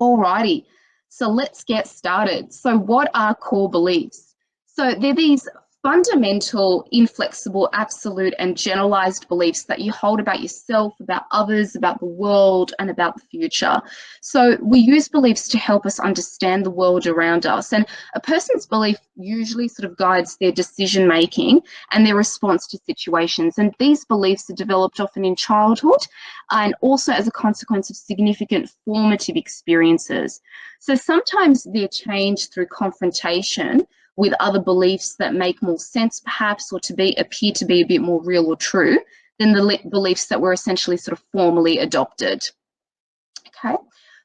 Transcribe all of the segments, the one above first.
Alrighty, so let's get started. So what are core beliefs? So they're these fundamental, inflexible, absolute, and generalized beliefs that you hold about yourself, about others, about the world, and about the future. So we use beliefs to help us understand the world around us. And a person's belief usually sort of guides their decision making and their response to situations. And these beliefs are developed often in childhood and also as a consequence of significant formative experiences. So sometimes they're changed through confrontation with other beliefs that make more sense perhaps, or appear to be a bit more real or true than the beliefs that were essentially sort of formally adopted. Okay,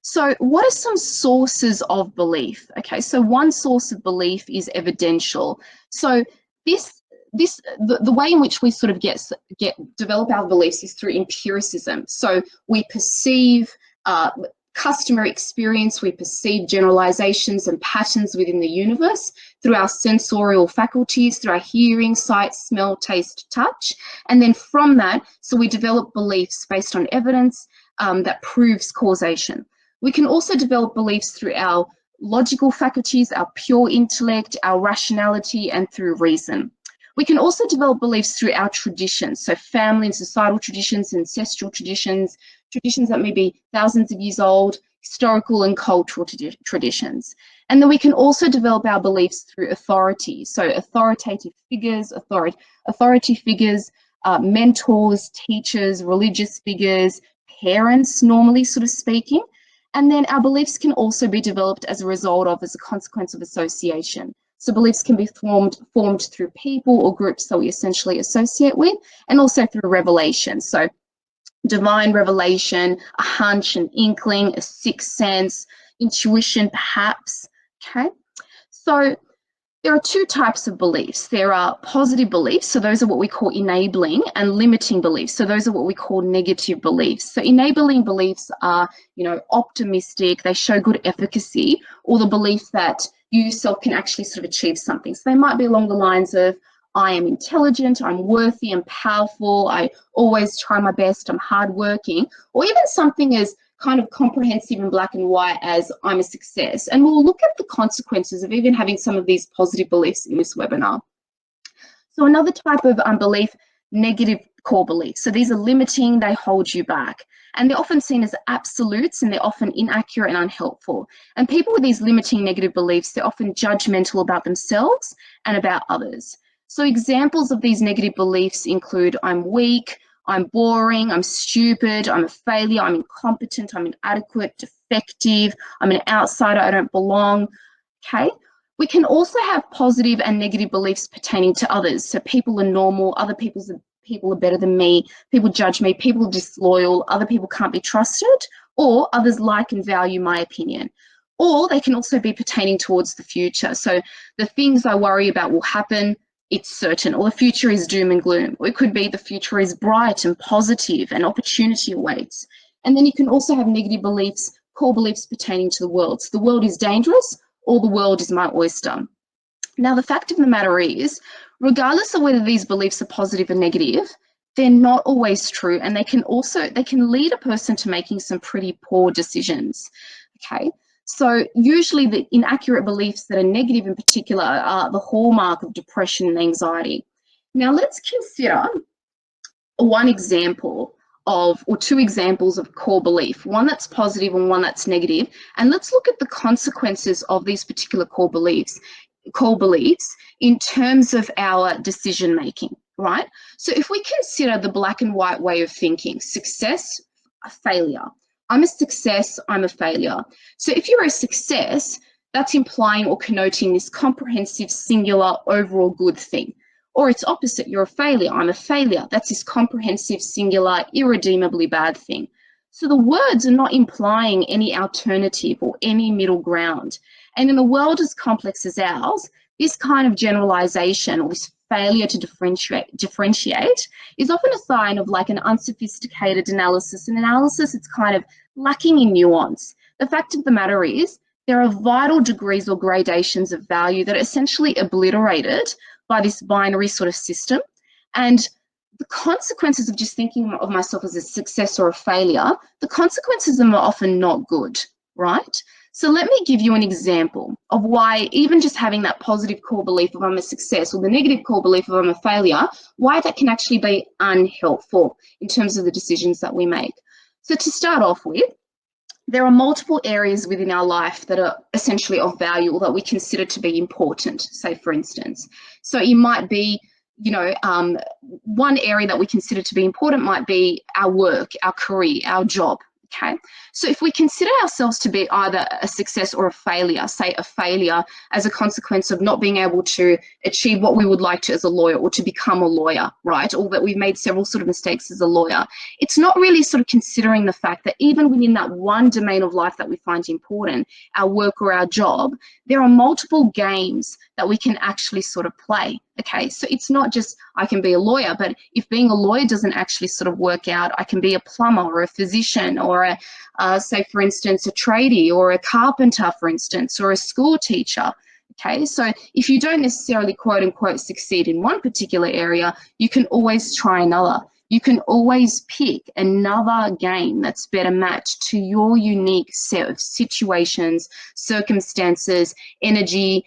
so what are some sources of belief? Okay, so one source of belief is evidential. So the way in which we sort of develop our beliefs is through empiricism. So we perceive customer experience, we perceive generalizations and patterns within the universe through our sensorial faculties, through our hearing, sight, smell, taste, touch. And then from that, so we develop beliefs based on evidence that proves causation. We can also develop beliefs through our logical faculties, our pure intellect, our rationality, and through reason. We can also develop beliefs through our traditions, so family and societal traditions, ancestral traditions, traditions that may be thousands of years old, historical and cultural traditions. And then we can also develop our beliefs through authority, so authoritative figures, authority figures, mentors, teachers, religious figures, parents, normally sort of speaking. And then our beliefs can also be developed as a consequence of association. So beliefs can be formed through people or groups that we essentially associate with, and also through revelation. So divine revelation, a hunch, an inkling, a sixth sense, intuition perhaps, okay? So there are two types of beliefs. There are positive beliefs, so those are what we call enabling, and limiting beliefs, so those are what we call negative beliefs. So enabling beliefs are, optimistic, they show good efficacy, or the belief that you yourself can actually sort of achieve something. So they might be along the lines of, I am intelligent, I'm worthy, I'm powerful, I always try my best, I'm hardworking, or even something as kind of comprehensive and black and white as I'm a success. And we'll look at the consequences of even having some of these positive beliefs in this webinar. So another type of belief, negative core beliefs. So these are limiting, they hold you back. And they're often seen as absolutes, and they're often inaccurate and unhelpful. And people with these limiting negative beliefs, they're often judgmental about themselves and about others. So examples of these negative beliefs include I'm weak, I'm boring, I'm stupid, I'm a failure, I'm incompetent, I'm inadequate, defective, I'm an outsider, I don't belong, okay? We can also have positive and negative beliefs pertaining to others. So people are normal, other people are better than me, people judge me, people are disloyal, other people can't be trusted, or others like and value my opinion. Or they can also be pertaining towards the future. So the things I worry about will happen, it's certain, or the future is doom and gloom. Or it could be the future is bright and positive and opportunity awaits. And then you can also have negative beliefs, core beliefs pertaining to the world. So the world is dangerous, or the world is my oyster. Now, the fact of the matter is, regardless of whether these beliefs are positive or negative, they're not always true, and they can lead a person to making some pretty poor decisions, okay? So usually the inaccurate beliefs that are negative in particular are the hallmark of depression and anxiety. Now let's consider one example or two examples of core belief, one that's positive and one that's negative, and let's look at the consequences of these particular core beliefs in terms of our decision making, right? So if we consider the black and white way of thinking, success, a failure. I'm a success, I'm a failure. So if you're a success, that's implying or connoting this comprehensive, singular, overall good thing. Or its opposite, you're a failure, I'm a failure. That's this comprehensive, singular, irredeemably bad thing. So the words are not implying any alternative or any middle ground. And in a world as complex as ours, this kind of generalization or this failure to differentiate is often a sign of like an unsophisticated analysis. An analysis it's kind of lacking in nuance. The fact of the matter is there are vital degrees or gradations of value that are essentially obliterated by this binary sort of system. And the consequences of just thinking of myself as a success or a failure, the consequences of them are often not good. right? So let me give you an example of why even just having that positive core belief of I'm a success or the negative core belief of I'm a failure, why that can actually be unhelpful in terms of the decisions that we make. So to start off with, there are multiple areas within our life that are essentially of value or that we consider to be important, say for instance. So it might be, one area that we consider to be important might be our work, our career, our job. Okay, so if we consider ourselves to be either a success or a failure, say a failure as a consequence of not being able to achieve what we would like to as a lawyer or to become a lawyer, right? Or that we've made several sort of mistakes as a lawyer, it's not really sort of considering the fact that even within that one domain of life that we find important, our work or our job, there are multiple games that we can actually sort of play. Okay, so it's not just I can be a lawyer, but if being a lawyer doesn't actually sort of work out, I can be a plumber or a physician or say for instance, a tradie or a carpenter, for instance, or a school teacher. Okay, so if you don't necessarily quote unquote succeed in one particular area, you can always try another. You can always pick another game that's better matched to your unique set of situations, circumstances, energy,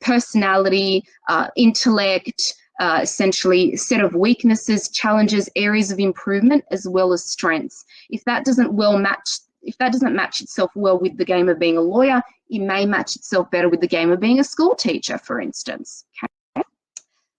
personality, intellect, essentially set of weaknesses, challenges, areas of improvement, as well as strengths. If that doesn't match itself well with the game of being a lawyer, it may match itself better with the game of being a school teacher, for instance. Okay?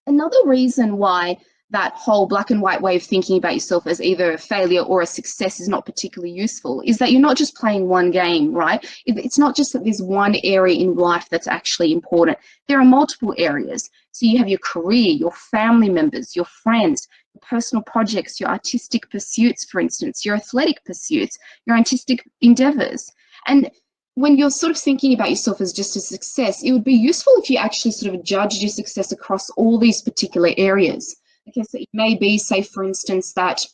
Another reason why that whole black and white way of thinking about yourself as either a failure or a success is not particularly useful is that you're not just playing one game, right? It's not just that there's one area in life that's actually important. There are multiple areas. So you have your career, your family members, your friends, your personal projects, your artistic pursuits, for instance, your athletic pursuits, your artistic endeavors. And when you're sort of thinking about yourself as just a success, it would be useful if you actually sort of judged your success across all these particular areas. Okay, so it may be, say, for instance, that,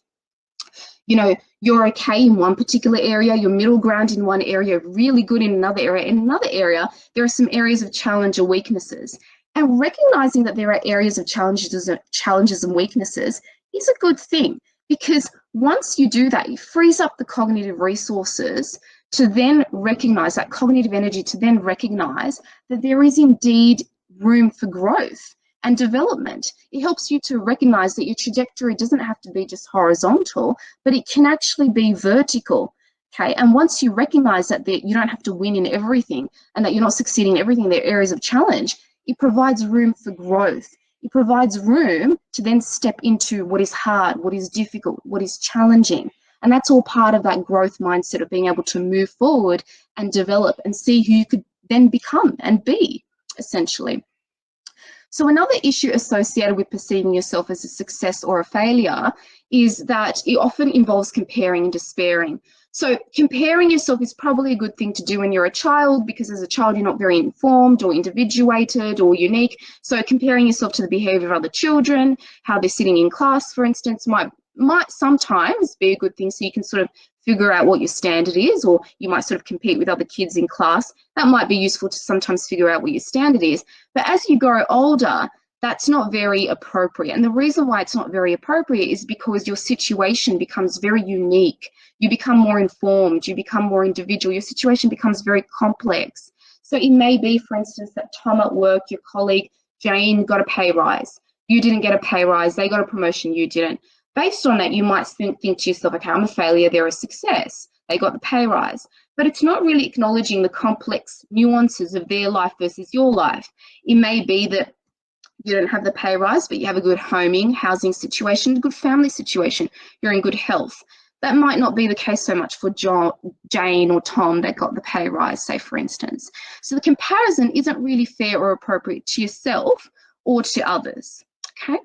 you're okay in one particular area, you're middle ground in one area, really good in another area. In another area, there are some areas of challenge or weaknesses. And recognizing that there are areas of challenges and weaknesses is a good thing, because once you do that, it frees up the cognitive resources to then recognize that cognitive energy, to then recognize that there is indeed room for growth and development. It helps you to recognize that your trajectory doesn't have to be just horizontal, but it can actually be vertical. Okay, and once you recognize that you don't have to win in everything and that you're not succeeding in everything, there are areas of challenge, it provides room for growth. It provides room to then step into what is hard, what is difficult, what is challenging. And that's all part of that growth mindset of being able to move forward and develop and see who you could then become and be, essentially. So another issue associated with perceiving yourself as a success or a failure is that it often involves comparing and despairing. So comparing yourself is probably a good thing to do when you're a child, because as a child you're not very informed or individuated or unique. So comparing yourself to the behavior of other children, how they're sitting in class, for instance, might sometimes be a good thing, so you can sort of figure out what your standard is, or you might sort of compete with other kids in class. That might be useful to sometimes figure out what your standard is. But as you grow older, that's not very appropriate. And the reason why it's not very appropriate is because your situation becomes very unique. You become more informed, you become more individual, your situation becomes very complex. So it may be, for instance, that Tom at work, your colleague Jane, got a pay rise. You didn't get a pay rise, they got a promotion, you didn't. Based on that, you might think to yourself, okay, I'm a failure, they're a success. They got the pay rise. But it's not really acknowledging the complex nuances of their life versus your life. It may be that you don't have the pay rise, but you have a good housing situation, a good family situation, you're in good health. That might not be the case so much for Jane or Tom that got the pay rise, say, for instance. So the comparison isn't really fair or appropriate to yourself or to others, okay?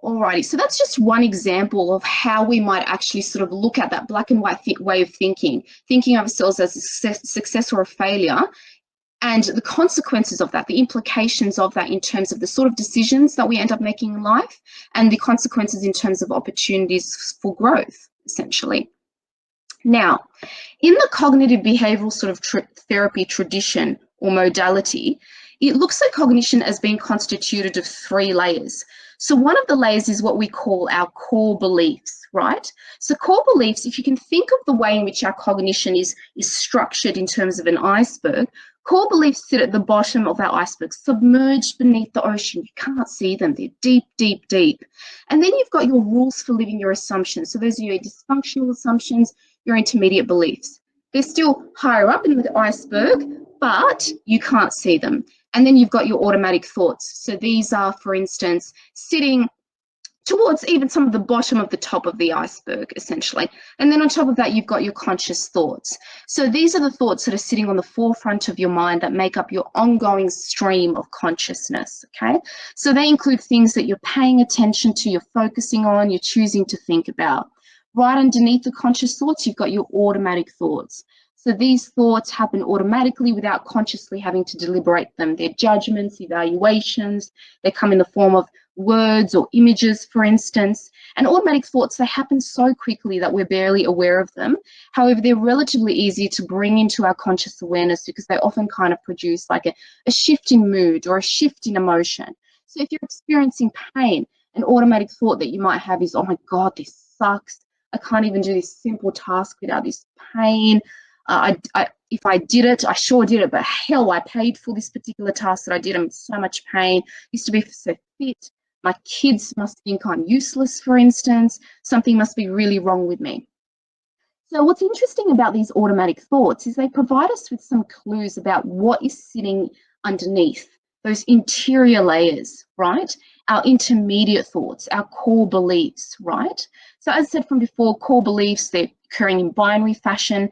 Alrighty, so that's just one example of how we might actually sort of look at that black and white way of thinking of ourselves as a success or a failure, and the consequences of that, the implications of that in terms of the sort of decisions that we end up making in life, and the consequences in terms of opportunities for growth, essentially. Now, in the cognitive behavioral sort of therapy tradition or modality, it looks at cognition as being constituted of 3 layers. So one of the layers is what we call our core beliefs, right? So core beliefs, if you can think of the way in which our cognition is structured in terms of an iceberg, core beliefs sit at the bottom of our iceberg, submerged beneath the ocean. You can't see them. They're deep, deep, deep. And then you've got your rules for living, your assumptions. So those are your dysfunctional assumptions, your intermediate beliefs. They're still higher up in the iceberg, but you can't see them. And then you've got your automatic thoughts. So these are, for instance, sitting towards even some of the bottom of the top of the iceberg, essentially. And then on top of that, you've got your conscious thoughts. So these are the thoughts that are sitting on the forefront of your mind that make up your ongoing stream of consciousness, okay? So they include things that you're paying attention to, you're focusing on, you're choosing to think about. Right underneath the conscious thoughts, you've got your automatic thoughts. So these thoughts happen automatically without consciously having to deliberate them. They're judgments, evaluations. They come in the form of words or images, for instance. And automatic thoughts, they happen so quickly that we're barely aware of them. However, they're relatively easy to bring into our conscious awareness because they often kind of produce like a shift in mood or a shift in emotion. So if you're experiencing pain, an automatic thought that you might have is, oh my God, this sucks. I can't even do this simple task without this pain. If I did it, I sure did it, but hell, I paid for this particular task that I did. I'm in so much pain. Used to be so fit. My kids must think I'm useless, for instance. Something must be really wrong with me. So what's interesting about these automatic thoughts is they provide us with some clues about what is sitting underneath those interior layers, right? Our intermediate thoughts, our core beliefs, right? So as I said from before, core beliefs, they're occurring in binary fashion: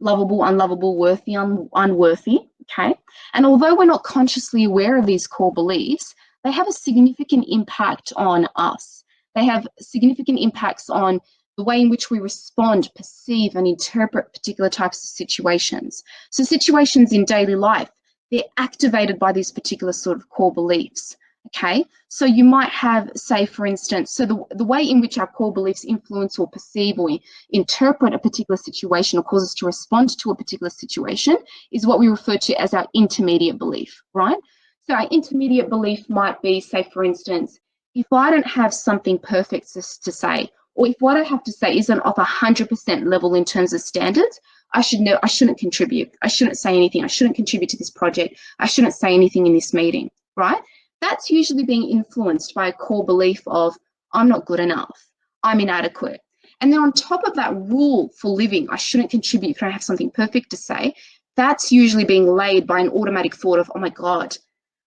lovable, unlovable, worthy, unworthy, okay? And although we're not consciously aware of these core beliefs, they have a significant impact on us. They have significant impacts on the way in which we respond, perceive, and interpret particular types of situations. So situations in daily life, they're activated by these particular sort of core beliefs. Okay, so you might have, say, for instance, so the way in which our core beliefs influence or perceive or interpret a particular situation or cause us to respond to a particular situation is what we refer to as our intermediate belief, right? So our intermediate belief might be, say, for instance, if I don't have something perfect to say, or if what I have to say isn't of 100% level in terms of standards, I shouldn't contribute. I shouldn't say anything. I shouldn't contribute to this project. I shouldn't say anything in this meeting, right? That's usually being influenced by a core belief of, I'm not good enough, I'm inadequate. And then on top of that rule for living, I shouldn't contribute if I don't have something perfect to say, that's usually being laid by an automatic thought of, oh my God,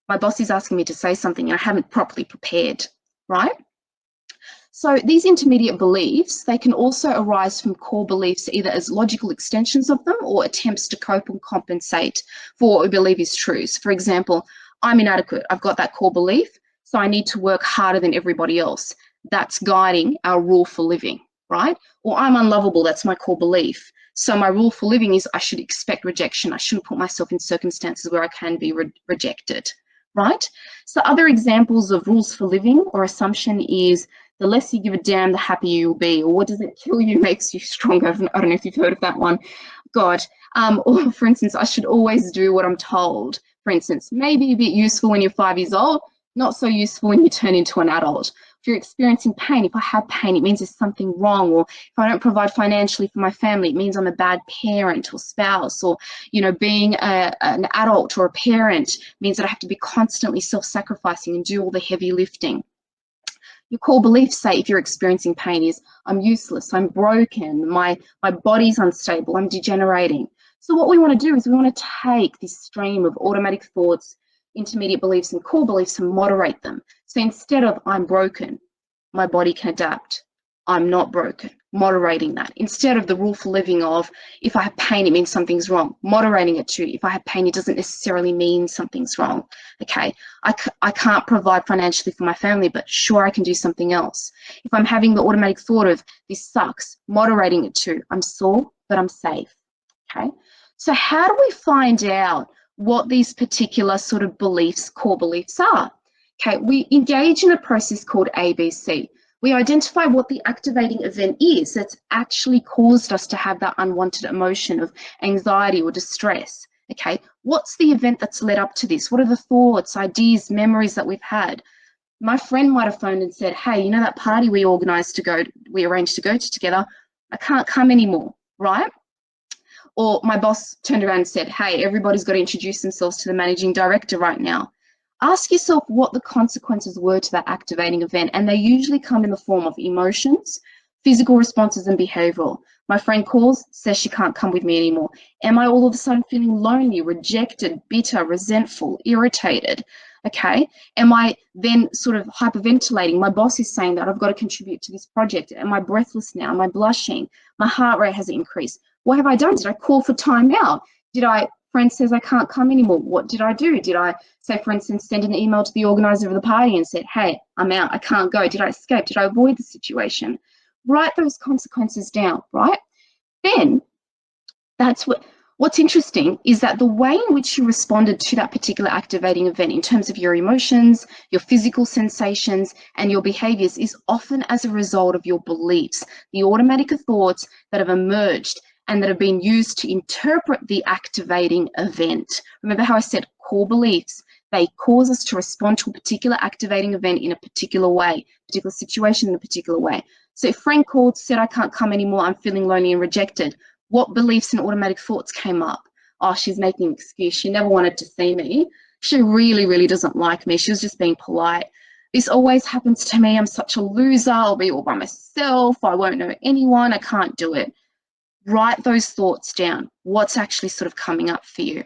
my boss is asking me to say something and I haven't properly prepared, right? So these intermediate beliefs, they can also arise from core beliefs either as logical extensions of them or attempts to cope and compensate for what we believe is true. So for example, I'm inadequate. I've got that core belief, so I need to work harder than everybody else. That's guiding our rule for living, right? Or I'm unlovable. That's my core belief. So my rule for living is I should expect rejection. I shouldn't put myself in circumstances where I can be rejected, right? So other examples of rules for living or assumption is the less you give a damn, the happier you'll be. Or what does it kill you makes you stronger. I don't know if you've heard of that one. God. Or for instance, I should always do what I'm told. For instance, maybe a bit useful when you're 5 years old, not so useful when you turn into an adult. If you're experiencing pain, if I have pain, it means there's something wrong. Or if I don't provide financially for my family, it means I'm a bad parent or spouse. Or, you know, being an adult or a parent means that I have to be constantly self-sacrificing and do all the heavy lifting. Your core beliefs say, if you're experiencing pain, is I'm useless, I'm broken, my body's unstable, I'm degenerating. So what we want to do is we want to take this stream of automatic thoughts, intermediate beliefs, and core beliefs and moderate them. So instead of I'm broken, my body can adapt. I'm not broken, moderating that. Instead of the rule for living of, if I have pain, it means something's wrong, moderating it to, if I have pain, it doesn't necessarily mean something's wrong. Okay, I can't provide financially for my family, but sure, I can do something else. If I'm having the automatic thought of, this sucks, moderating it to, I'm sore, but I'm safe. Okay, so how do we find out what these particular sort of beliefs, core beliefs are? Okay, we engage in a process called ABC. We identify what the activating event is that's actually caused us to have that unwanted emotion of anxiety or distress. Okay, what's the event that's led up to this? What are the thoughts, ideas, memories that we've had? My friend might have phoned and said, hey, you know that party we arranged to go to together? I can't come anymore, right? Or my boss turned around and said, hey, everybody's got to introduce themselves to the managing director right now. Ask yourself what the consequences were to that activating event, and they usually come in the form of emotions, physical responses, and behavioral. My friend calls, says she can't come with me anymore. Am I all of a sudden feeling lonely, rejected, bitter, resentful, irritated? Okay. Am I then sort of hyperventilating? My boss is saying that I've got to contribute to this project. Am I breathless now? Am I blushing? My heart rate has increased. What have I done? Did I call for time out? Friend says I can't come anymore. What did I do? Did I, say, for instance, send an email to the organizer of the party and said, hey, I'm out, I can't go. Did I escape? Did I avoid the situation? Write those consequences down, right? Then what's interesting is that the way in which you responded to that particular activating event in terms of your emotions, your physical sensations, and your behaviors is often as a result of your beliefs, the automatic thoughts that have emerged and that have been used to interpret the activating event. Remember how I said core beliefs? They cause us to respond to a particular activating event in a particular way, particular situation in a particular way. So if Frank called, said, I can't come anymore, I'm feeling lonely and rejected, what beliefs and automatic thoughts came up? Oh, she's making an excuse. She never wanted to see me. She really, really doesn't like me. She was just being polite. This always happens to me. I'm such a loser. I'll be all by myself. I won't know anyone. I can't do it. Write those thoughts down. What's actually sort of coming up for you?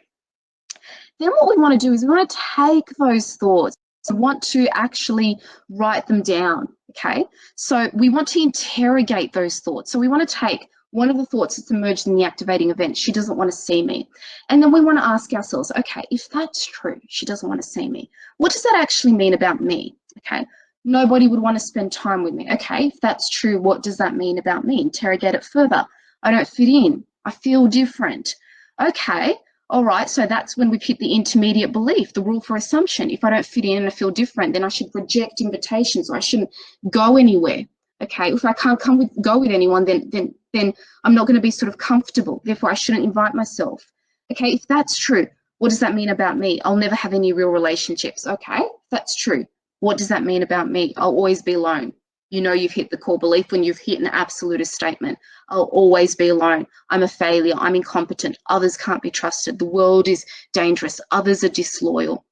Then what we want to do is we want to take those thoughts. We want to actually write them down, okay? So we want to interrogate those thoughts. So we want to take one of the thoughts that's emerged in the activating event, she doesn't want to see me. And then we want to ask ourselves, okay, if that's true, she doesn't want to see me, what does that actually mean about me, okay? Nobody would want to spend time with me. Okay, if that's true, what does that mean about me? Interrogate it further. I don't fit in. I feel different. Okay, all right, so that's when we've hit the intermediate belief, the rule for assumption. If I don't fit in and I feel different, then I should reject invitations or I shouldn't go anywhere. Okay, if I can't go with anyone, then I'm not going to be sort of comfortable. Therefore, I shouldn't invite myself. Okay, if that's true, what does that mean about me? I'll never have any real relationships. Okay, that's true. What does that mean about me? I'll always be alone. You know you've hit the core belief when you've hit an absolutist statement. I'll always be alone. I'm a failure. I'm incompetent. Others can't be trusted. The world is dangerous. Others are disloyal.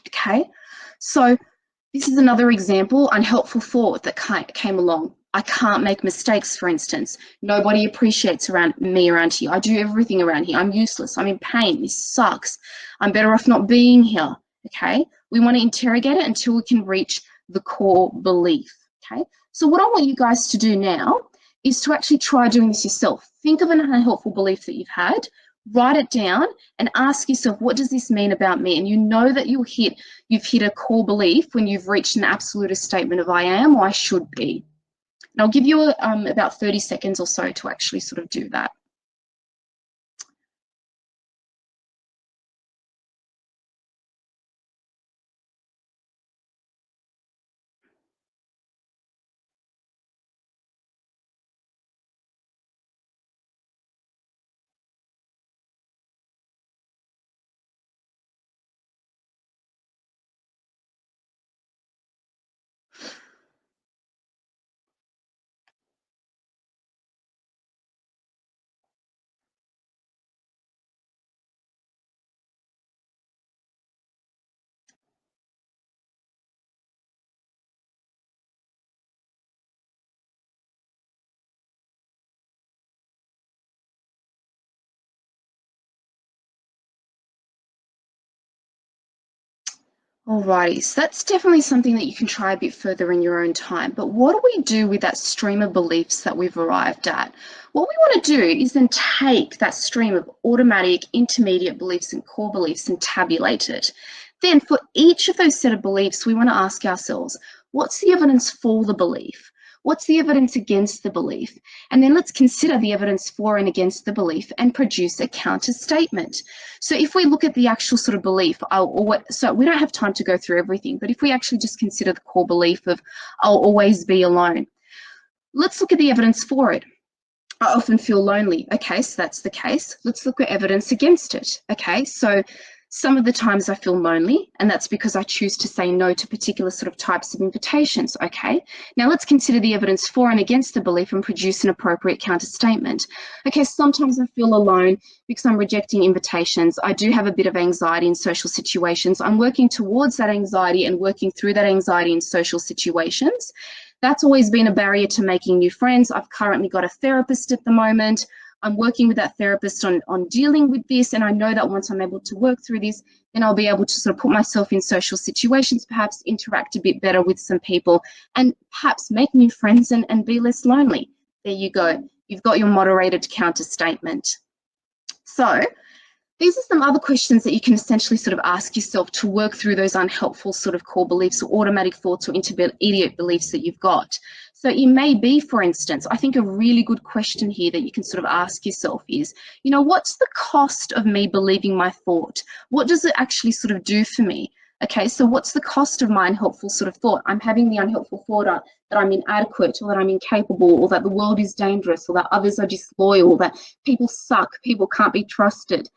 Okay, so this is another example, unhelpful thought that came along. I can't make mistakes, for instance. Nobody appreciates me around here. I do everything around here. I'm useless. I'm in pain. This sucks. I'm better off not being here. Okay, we want to interrogate it until we can reach the core belief. Okay, so what I want you guys to do now is to actually try doing this yourself. Think of an unhelpful belief that you've had, write it down and ask yourself, what does this mean about me? And you know that you've hit a core belief when you've reached an absolutist statement of I am or I should be. And I'll give you about 30 seconds or so to actually sort of do that. Alrighty, so that's definitely something that you can try a bit further in your own time. But what do we do with that stream of beliefs that we've arrived at? What we want to do is then take that stream of automatic, intermediate beliefs and core beliefs and tabulate it. Then for each of those set of beliefs, we want to ask ourselves, what's the evidence for the belief? What's the evidence against the belief? And then let's consider the evidence for and against the belief and produce a counter statement. So if we look at the actual sort of belief, so we don't have time to go through everything, but if we actually just consider the core belief of I'll always be alone, let's look at the evidence for it. I often feel lonely. Okay, so that's the case. Let's look at evidence against it. Okay, so Some of the times I feel lonely, and that's because I choose to say no to particular sort of types of invitations. Okay, now let's consider the evidence for and against the belief and produce an appropriate counter-statement. Okay, sometimes I feel alone because I'm rejecting invitations. I do have a bit of anxiety in social situations. I'm working towards that anxiety and working through that anxiety in social situations. That's always been a barrier to making new friends. I've currently got a therapist at the moment. I'm working with that therapist on dealing with this, and I know that once I'm able to work through this, then I'll be able to sort of put myself in social situations, perhaps interact a bit better with some people, and perhaps make new friends and be less lonely. There you go. You've got your moderated counter statement. So these are some other questions that you can essentially sort of ask yourself to work through those unhelpful sort of core beliefs or automatic thoughts or intermediate beliefs that you've got. So it may be, for instance, I think a really good question here that you can sort of ask yourself is, you know, what's the cost of me believing my thought? What does it actually sort of do for me? Okay, so what's the cost of my unhelpful sort of thought? I'm having the unhelpful thought that I'm inadequate, or that I'm incapable, or that the world is dangerous, or that others are disloyal, that people suck, people can't be trusted,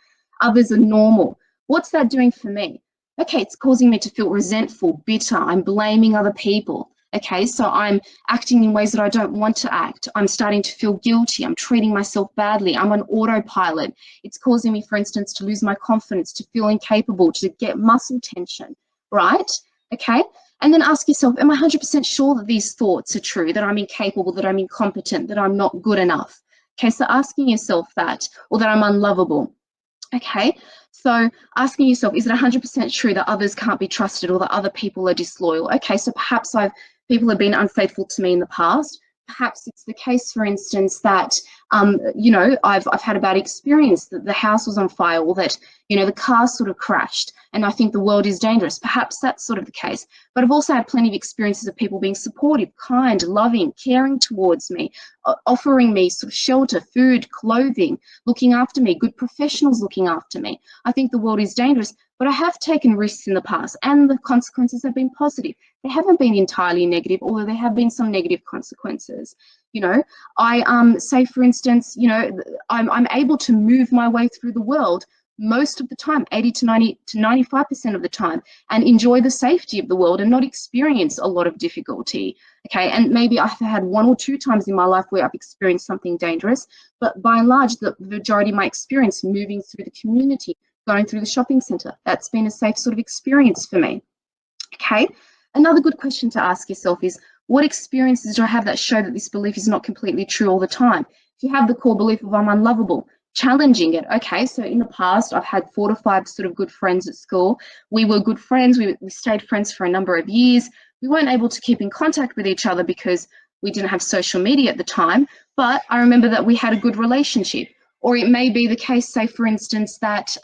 others are normal. What's that doing for me? Okay, it's causing me to feel resentful, bitter. I'm blaming other people. Okay, so I'm acting in ways that I don't want to act. I'm starting to feel guilty. I'm treating myself badly. I'm on autopilot. It's causing me, for instance, to lose my confidence, to feel incapable, to get muscle tension, right? Okay, and then ask yourself, am I 100% sure that these thoughts are true, that I'm incapable, that I'm incompetent, that I'm not good enough? Okay, so asking yourself that, or that I'm unlovable. Okay, so asking yourself, is it 100% true that others can't be trusted or that other people are disloyal? Okay, so perhaps people have been unfaithful to me in the past. Perhaps it's the case, for instance, that, you know, I've had a bad experience, that the house was on fire, or that, you know, the car sort of crashed and I think the world is dangerous. Perhaps that's sort of the case. But I've also had plenty of experiences of people being supportive, kind, loving, caring towards me, offering me sort of shelter, food, clothing, looking after me, good professionals looking after me. I think the world is dangerous, but I have taken risks in the past and the consequences have been positive. They haven't been entirely negative, although there have been some negative consequences. You know, I say, for instance, you know, I'm able to move my way through the world most of the time, 80 to 90 to 95% of the time, and enjoy the safety of the world and not experience a lot of difficulty. Okay, and maybe I've had one or two times in my life where I've experienced something dangerous, but by and large, the majority of my experience moving through the community, going through the shopping centre, that's been a safe sort of experience for me. Okay, another good question to ask yourself is, what experiences do I have that show that this belief is not completely true all the time? If you have the core belief of I'm unlovable, challenging it. Okay, so in the past, I've had 4 to 5 sort of good friends at school. We were good friends. We stayed friends for a number of years. We weren't able to keep in contact with each other because we didn't have social media at the time, but I remember that we had a good relationship. Or it may be the case, say, for instance, that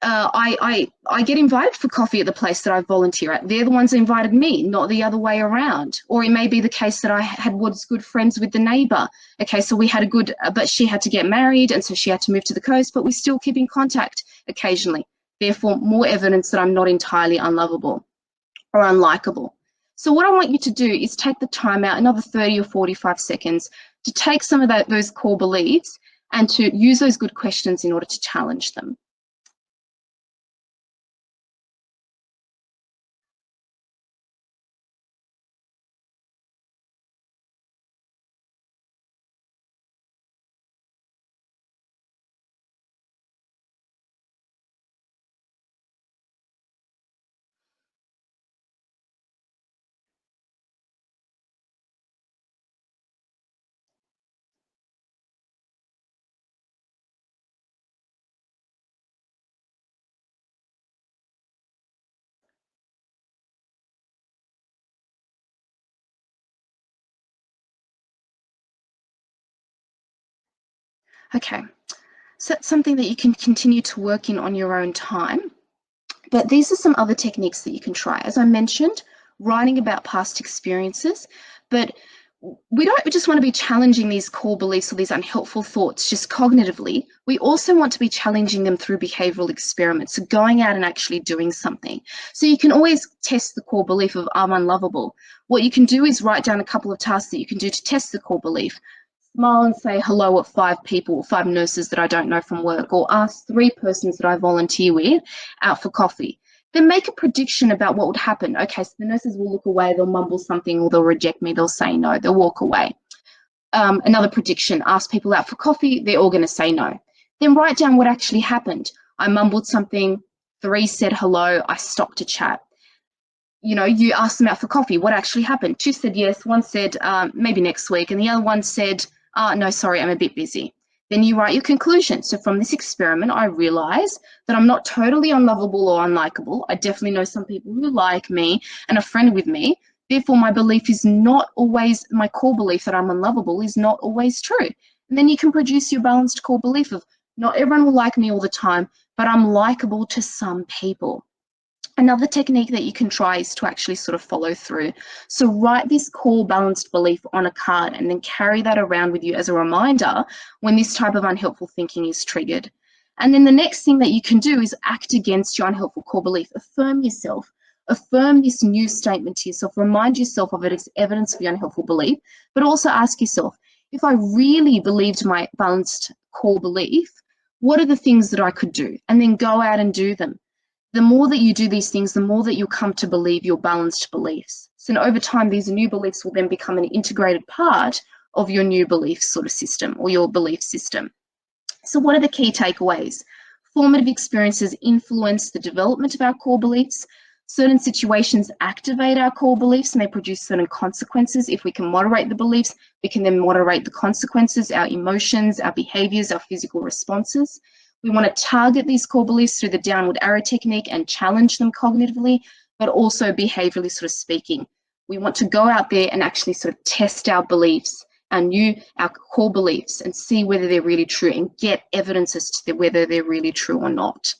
I get invited for coffee at the place that I volunteer at. They're the ones that invited me, not the other way around. Or it may be the case that I was good friends with the neighbour. Okay, so we had a good, but she had to get married and so she had to move to the coast, but we still keep in contact occasionally. Therefore, more evidence that I'm not entirely unlovable or unlikable. So what I want you to do is take the time out, another 30 or 45 seconds, to take some of those core beliefs and to use those good questions in order to challenge them. Okay, so that's something that you can continue to work in on your own time. But these are some other techniques that you can try. As I mentioned, writing about past experiences, but we don't just want to be challenging these core beliefs or these unhelpful thoughts just cognitively. We also want to be challenging them through behavioral experiments, so going out and actually doing something. So you can always test the core belief of I'm unlovable. What you can do is write down a couple of tasks that you can do to test the core belief. smile and say hello at 5 people, 5 nurses that I don't know from work, or ask 3 persons that I volunteer with out for coffee. Then make a prediction about what would happen. Okay, so the nurses will look away, they'll mumble something, or they'll reject me, they'll say no, they'll walk away. Another prediction, ask people out for coffee, they're all going to say no. Then write down what actually happened. I mumbled something, 3 said hello, I stopped to chat. You know, you asked them out for coffee, what actually happened? 2 said yes, 1 said maybe next week, and the other 1 said, no, sorry, I'm a bit busy. Then you write your conclusion. So from this experiment, I realize that I'm not totally unlovable or unlikable. I definitely know some people who like me and are friendly with me. Therefore, my belief is not always, my core belief that I'm unlovable is not always true. And then you can produce your balanced core belief of not everyone will like me all the time, but I'm likable to some people. Another technique that you can try is to actually sort of follow through. So write this core balanced belief on a card and then carry that around with you as a reminder when this type of unhelpful thinking is triggered. And then the next thing that you can do is act against your unhelpful core belief. Affirm yourself. Affirm this new statement to yourself. Remind yourself of it as evidence of your unhelpful belief, but also ask yourself, if I really believed my balanced core belief, what are the things that I could do? And then go out and do them. The more that you do these things, the more that you'll come to believe your balanced beliefs. So over time, these new beliefs will then become an integrated part of your new belief sort of system or your belief system. So what are the key takeaways? Formative experiences influence the development of our core beliefs. Certain situations activate our core beliefs and they produce certain consequences. If we can moderate the beliefs, we can then moderate the consequences, our emotions, our behaviors, our physical responses. We want to target these core beliefs through the downward arrow technique and challenge them cognitively, but also behaviorally sort of speaking. We want to go out there and actually sort of test our beliefs, our core beliefs, and see whether they're really true and get evidence as to whether they're really true or not.